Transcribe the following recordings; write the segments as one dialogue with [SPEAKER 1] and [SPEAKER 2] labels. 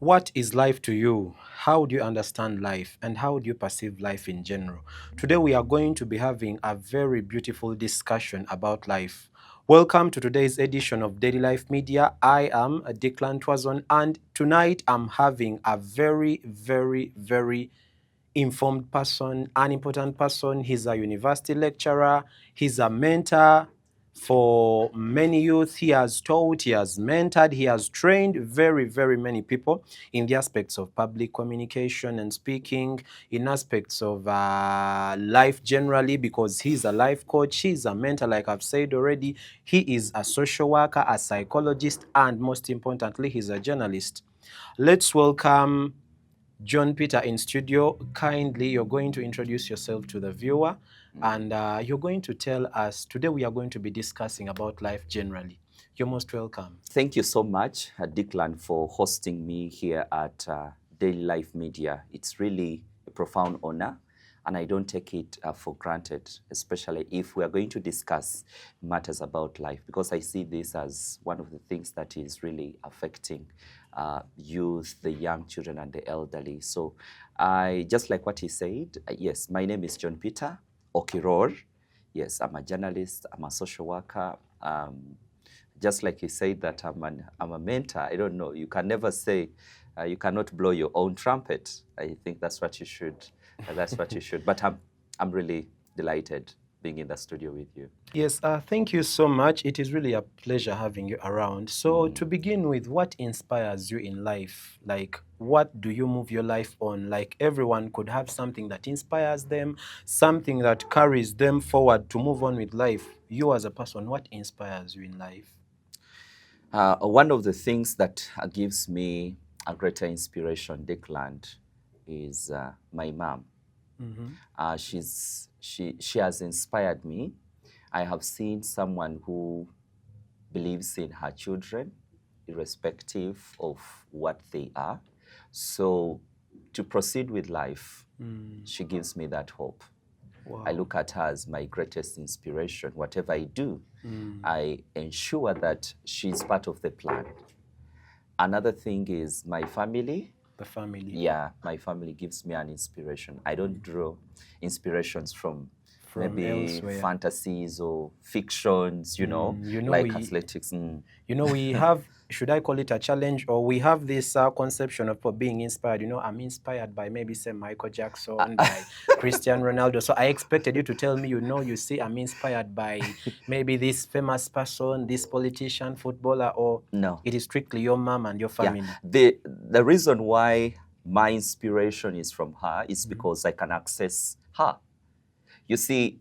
[SPEAKER 1] What is life to you? How do you understand life? And how do you perceive life in general? Today, we are going to be having a very beautiful discussion about life. Welcome to today's edition of Daily Life Media. I am Declan Twazon, and tonight I'm having a very informed person, an important person. He's a university lecturer, he's a mentor for many youth. He has taught, he has mentored, he has trained very many people in the aspects of public communication and speaking, in aspects of life generally, because he's a life coach, he's a mentor, like I've said already. He is a social worker, a psychologist, and most importantly, he's a journalist. Let's welcome John Peter in studio. Kindly, you're going to introduce yourself to the viewer, and you're going to tell us, today we are going to be discussing about life generally. You're most welcome.
[SPEAKER 2] Thank you so much, Declan, for hosting me here at Daily Life Media. It's really a profound honor, and I don't take it for granted, especially if we are going to discuss matters about life, because I see this as one of the things that is really affecting youth, the young children, and the elderly. So just like what he said, yes, my name is John Peter Okiror. Yes, I'm a journalist, I'm a social worker. Just like he said that I'm a mentor, I don't know, you can never say, you cannot blow your own trumpet. I think that's what you should, But I'm really delighted being in the studio with you.
[SPEAKER 1] Yes, thank you so much. It is really a pleasure having you around. So to begin with, what inspires you in life? Like, what do you move your life on? Like, everyone could have something that inspires them, something that carries them forward to move on with life. You as a person, what inspires you in life?
[SPEAKER 2] One of the things that gives me a greater inspiration, Declan, is my mom. She has inspired me. I have seen someone who believes in her children, irrespective of what they are. So to proceed with life, she gives me that hope.
[SPEAKER 1] Wow.
[SPEAKER 2] I look at her as my greatest inspiration. Whatever I do, I ensure that she's part of the plan. Another thing is my family.
[SPEAKER 1] The family.
[SPEAKER 2] Yeah, my family gives me an inspiration. I don't draw inspirations from maybe
[SPEAKER 1] elsewhere.
[SPEAKER 2] Fantasies or fictions, like athletics.
[SPEAKER 1] We have, should I call it a challenge, or we have this conception of being inspired. I'm inspired by maybe say Michael Jackson, by Cristiano Ronaldo. So I expected you to tell me, you see, I'm inspired by maybe this famous person, this politician, footballer, or
[SPEAKER 2] no,
[SPEAKER 1] it is strictly your mom and your family.
[SPEAKER 2] Yeah. The reason why my inspiration is from her is because I can access her. You see,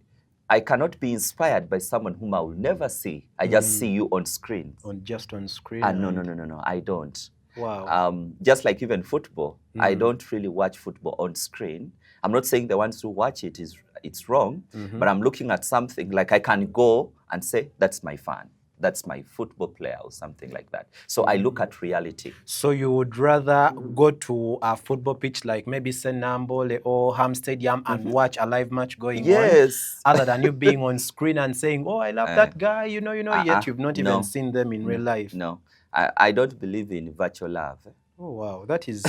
[SPEAKER 2] I cannot be inspired by someone whom I will never see. I just see you on screen.
[SPEAKER 1] Just on screen?
[SPEAKER 2] No, I don't.
[SPEAKER 1] Wow.
[SPEAKER 2] Just like even football, I don't really watch football on screen. I'm not saying the ones who watch it's wrong, but I'm looking at something like I can go and say, that's my fan. That's my football player or something like that. So I look at reality.
[SPEAKER 1] So you would rather go to a football pitch like maybe Senambole or Ham Stadium and watch a live match going on, other than you being on screen and saying, oh, I love that guy, yet you've not even seen them in real life.
[SPEAKER 2] No, I don't believe in virtual love.
[SPEAKER 1] Oh, wow. That is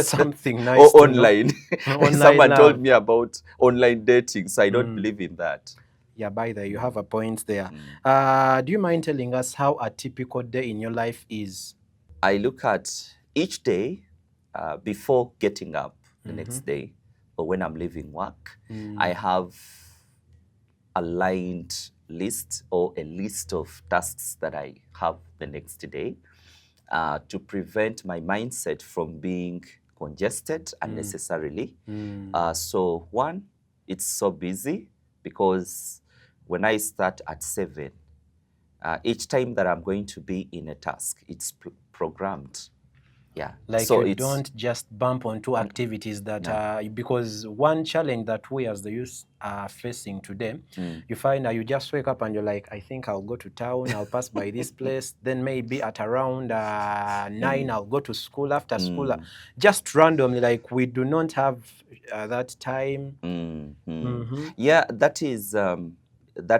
[SPEAKER 1] something nice.
[SPEAKER 2] Or online. Someone told me about online dating, so I don't believe in that.
[SPEAKER 1] Yeah, by the way, you have a point there. Do you mind telling us how a typical day in your life is?
[SPEAKER 2] I look at each day before getting up the next day, or when I'm leaving work. I have a lined list or a list of tasks that I have the next day to prevent my mindset from being congested unnecessarily. So one, it's so busy because when I start at 7, each time that I'm going to be in a task, it's programmed. Yeah.
[SPEAKER 1] Like, so you don't just bump onto activities that because one challenge that we as the youth are facing today, you find that you just wake up and you're like, I think I'll go to town, I'll pass by this place, then maybe at around 9, I'll go to school, after school, just randomly, like we do not have that time.
[SPEAKER 2] Yeah, that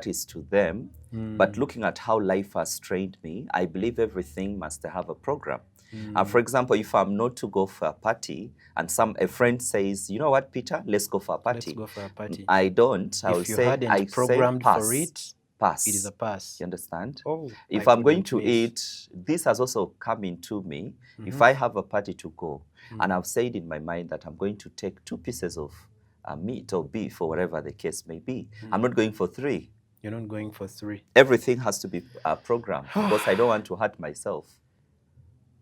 [SPEAKER 2] is to them. But looking at how life has trained me, I believe everything must have a program. For example, if I'm not to go for a party and a friend says, you know what, Peter, let's go for a
[SPEAKER 1] Let's
[SPEAKER 2] party.
[SPEAKER 1] go for a party.
[SPEAKER 2] I don't. I will
[SPEAKER 1] If you
[SPEAKER 2] say,
[SPEAKER 1] hadn't programmed
[SPEAKER 2] pass.
[SPEAKER 1] for it,
[SPEAKER 2] Pass.
[SPEAKER 1] it is a pass.
[SPEAKER 2] You understand?
[SPEAKER 1] Oh,
[SPEAKER 2] if
[SPEAKER 1] I
[SPEAKER 2] I'm going
[SPEAKER 1] couldn't
[SPEAKER 2] to
[SPEAKER 1] miss.
[SPEAKER 2] eat, this has also come into me. If I have a party to go, and I've said in my mind that I'm going to take 2 pieces of meat or beef or whatever the case may be, I'm not going for 3.
[SPEAKER 1] You're not going for 3.
[SPEAKER 2] Everything has to be programmed because I don't want to hurt myself.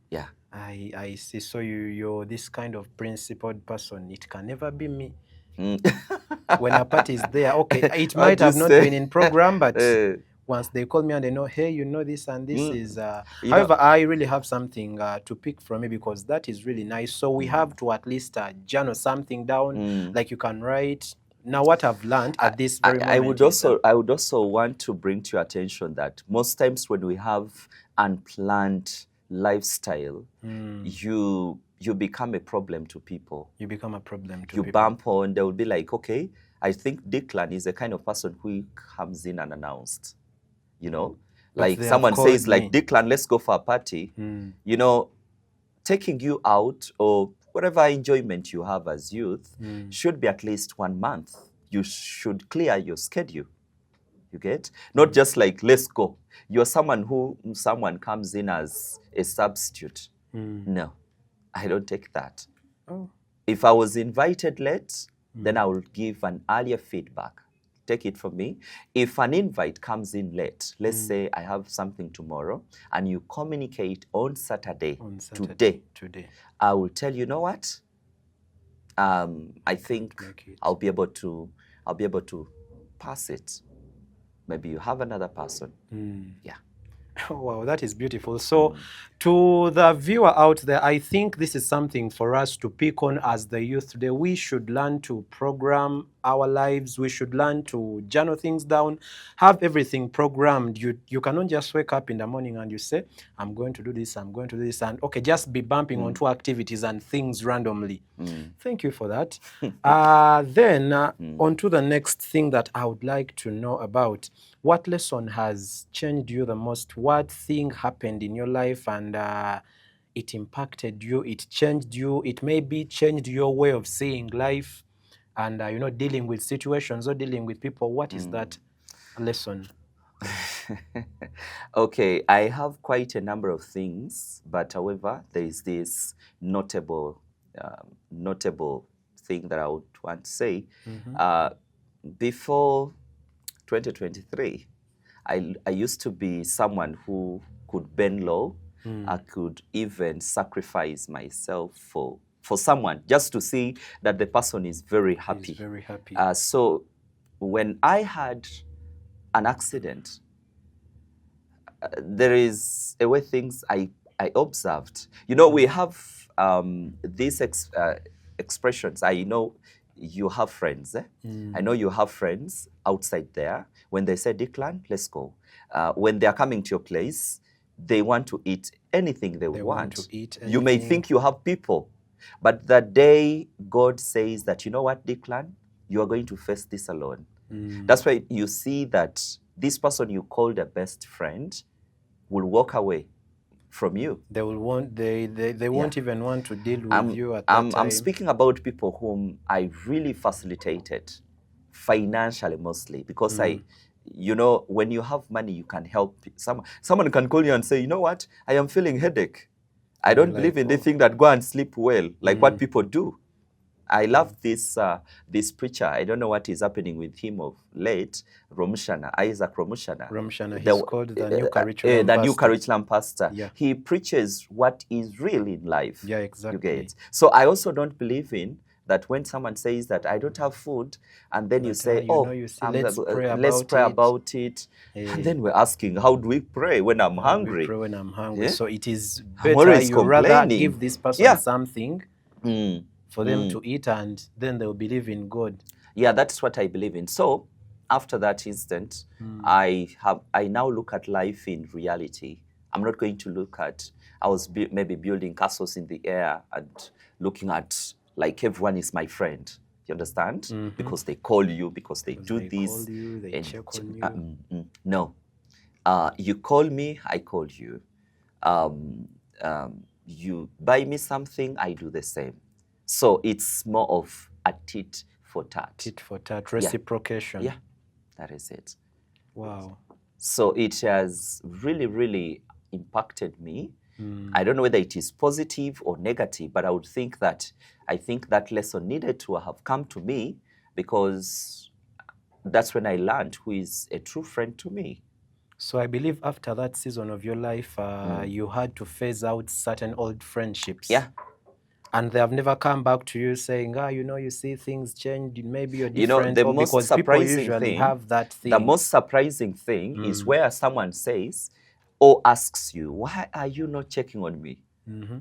[SPEAKER 2] Yeah.
[SPEAKER 1] I see. So you're this kind of principled person. It can never be me. When a party is there, okay, it might have not been in program, but once they call me and they know, hey, you know this and this is... however, I really have something to pick from me because that is really nice. So we have to at least journal something down, like you can write. Now, what I've learned at this very moment
[SPEAKER 2] I would also want to bring to your attention that most times when we have unplanned lifestyle, you become a problem to people.
[SPEAKER 1] You become a problem to
[SPEAKER 2] people. You bump on, they will be like, okay, I think Declan is the kind of person who comes in unannounced. You know, like someone says, like, Declan, let's go for a party. You know, taking you out or whatever enjoyment you have as youth should be at least 1 month. You should clear your schedule. You get? Not just like, let's go. You're someone someone comes in as a substitute. No, I don't take that. Oh. If I was invited late, then I will give an earlier feedback. Take it from me. If an invite comes in late, let's say I have something tomorrow, and you communicate on Saturday, today, I will tell you, know what? I think I'll be able to pass it. Maybe you have another person. Yeah.
[SPEAKER 1] Wow, that is beautiful. So to the viewer out there, I think this is something for us to pick on as the youth today. We should learn to program our lives. We should learn to journal things down, have everything programmed. You cannot just wake up in the morning and you say, I'm going to do this, I'm going to do this, and okay, just be bumping onto activities and things randomly. Thank you for that. Then on to the next thing that I would like to know about. What lesson has changed you the most? What thing happened in your life and it impacted you, it changed you, it maybe changed your way of seeing life and, you know, dealing with situations or dealing with people? What is that lesson?
[SPEAKER 2] Okay, I have quite a number of things, but however, there is this notable thing that I would want to say. Before 2023, I used to be someone who could bend low. I could even sacrifice myself for someone just to see that the person is very happy.
[SPEAKER 1] He's very happy.
[SPEAKER 2] So when I had an accident, there is a way things I observed. You know, we have these expressions. I know you have friends. I know you have friends outside there. When they say, Declan, let's go. When they are coming to your place, they want to eat anything they want.
[SPEAKER 1] To eat anything.
[SPEAKER 2] You may think you have people, but the day God says that, you know what, Declan, you are going to face this alone. That's why you see that this person you called a best friend will walk away from you.
[SPEAKER 1] They will want. They won't even want to deal with you at that time.
[SPEAKER 2] I'm speaking about people whom I really facilitated financially, mostly because you know, when you have money, you can help someone can call you and say, you know what, I am feeling headache. I don't believe in the thing that go and sleep well, like what people do. I love this preacher. I don't know what is happening with him of late. Isaac Romushana.
[SPEAKER 1] He's called the New Curriculum
[SPEAKER 2] Pastor. New Curriculum Pastor.
[SPEAKER 1] Yeah.
[SPEAKER 2] He preaches what is real in life.
[SPEAKER 1] Yeah, exactly.
[SPEAKER 2] You get? So I also don't believe in that when someone says that I don't have food, and then you say,
[SPEAKER 1] let's
[SPEAKER 2] pray about it. And then we're asking, how do we pray when I'm hungry?
[SPEAKER 1] We pray when I'm hungry. Yeah? So it is
[SPEAKER 2] better
[SPEAKER 1] you rather give this person something for them to eat, and then they'll believe in God.
[SPEAKER 2] Yeah, that's what I believe in. So after that incident, I now look at life in reality. I'm not going to look at, I was maybe building castles in the air and looking at like everyone is my friend. You understand? Because they call you, because they do this.
[SPEAKER 1] Call you, they check on you.
[SPEAKER 2] No. You call me, I call you. You buy me something, I do the same. So it's more of a tit for tat.
[SPEAKER 1] Tit for tat, reciprocation.
[SPEAKER 2] Yeah, that is it.
[SPEAKER 1] Wow.
[SPEAKER 2] So it has really, really impacted me.
[SPEAKER 1] Mm.
[SPEAKER 2] I don't know whether it is positive or negative, but I think that lesson needed to have come to me, because that's when I learned who is a true friend to me.
[SPEAKER 1] So I believe after that season of your life, you had to phase out certain old friendships.
[SPEAKER 2] Yeah.
[SPEAKER 1] And they have never come back to you saying, you see things changed, maybe you're
[SPEAKER 2] You know,
[SPEAKER 1] different.
[SPEAKER 2] the
[SPEAKER 1] or
[SPEAKER 2] most
[SPEAKER 1] because people
[SPEAKER 2] surprising
[SPEAKER 1] usually
[SPEAKER 2] thing,
[SPEAKER 1] have that thing.
[SPEAKER 2] the most surprising thing is where someone says or asks you, why are you not checking on me?
[SPEAKER 1] Mm-hmm.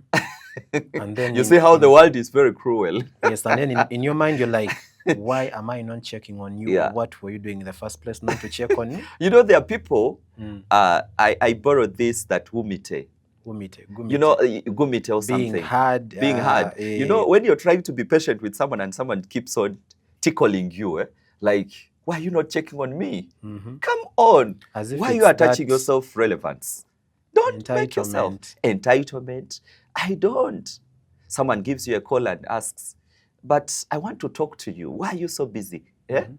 [SPEAKER 1] And then
[SPEAKER 2] you see how the world is very cruel.
[SPEAKER 1] Yes, and then in your mind, you're like, why am I not checking on you?
[SPEAKER 2] Yeah.
[SPEAKER 1] Or what were you doing in the first place not to check on me?
[SPEAKER 2] You know, there are people, I borrowed this, that gumite.
[SPEAKER 1] Gumite.
[SPEAKER 2] You know, gumite or something.
[SPEAKER 1] Being hard.
[SPEAKER 2] Being hard. You know, when you're trying to be patient with someone and someone keeps on tickling you, like, why are you not checking on me?
[SPEAKER 1] Mm-hmm.
[SPEAKER 2] Come on.
[SPEAKER 1] As if
[SPEAKER 2] why are you attaching yourself relevance? Don't make yourself entitlement. I don't. Someone gives you a call and asks, but I want to talk to you. Why are you so busy?
[SPEAKER 1] Mm-hmm.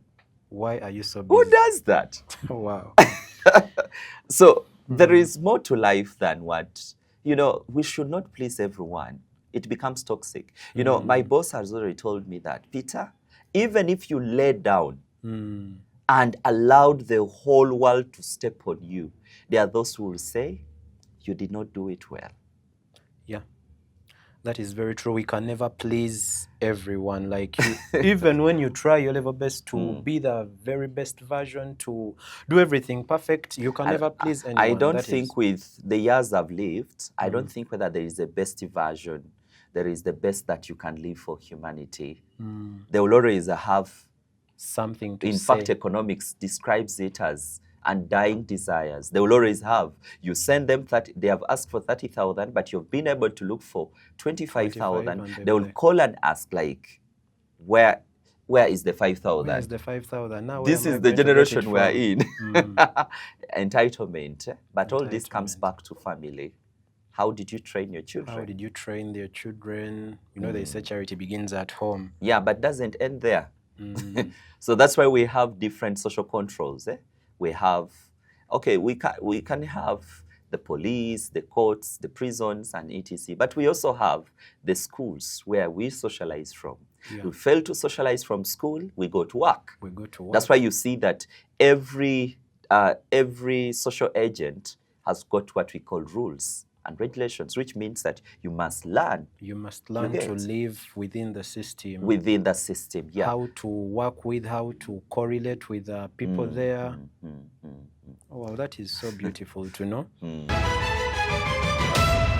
[SPEAKER 1] Why are you so busy?
[SPEAKER 2] Who does that?
[SPEAKER 1] Wow.
[SPEAKER 2] So there is more to life than what, you know, we should not please everyone. It becomes toxic. You know, my boss has already told me that, Peter, even if you lay down and allowed the whole world to step on you, there are those who will say, you did not do it well.
[SPEAKER 1] Yeah. That is very true. We can never please everyone. Like, even when you try your level best to be the very best version, to do everything perfect, you can never please anyone.
[SPEAKER 2] I don't think with the years I've lived, I don't think whether there is a best version, there is the best that you can live for humanity. They will always have
[SPEAKER 1] something to say.
[SPEAKER 2] In fact, economics describes it as undying desires. They will always have. You send them 30, they have asked for 30,000, but you've been able to look for 25,000. They will call and ask, like, where is the 5,000?
[SPEAKER 1] Where is the 5,000? Now,
[SPEAKER 2] this is the generation we're in. Entitlement. But all this comes back to family. How did you train your children?
[SPEAKER 1] How did you train their children? You know, they say charity begins at home.
[SPEAKER 2] Yeah, but doesn't end there. So that's why we have different social controls. We have, okay, we can have the police, the courts, the prisons, and etc. But we also have the schools where we socialize from. Yeah. We fail to socialize from school, we go to work.
[SPEAKER 1] We go to work.
[SPEAKER 2] That's why you see that every social agent has got what we call rules and regulations, which means that you must learn.
[SPEAKER 1] You must learn to live within the system.
[SPEAKER 2] Within the system, yeah.
[SPEAKER 1] How to work with, how to correlate with people there. Oh, well, that is so beautiful to know.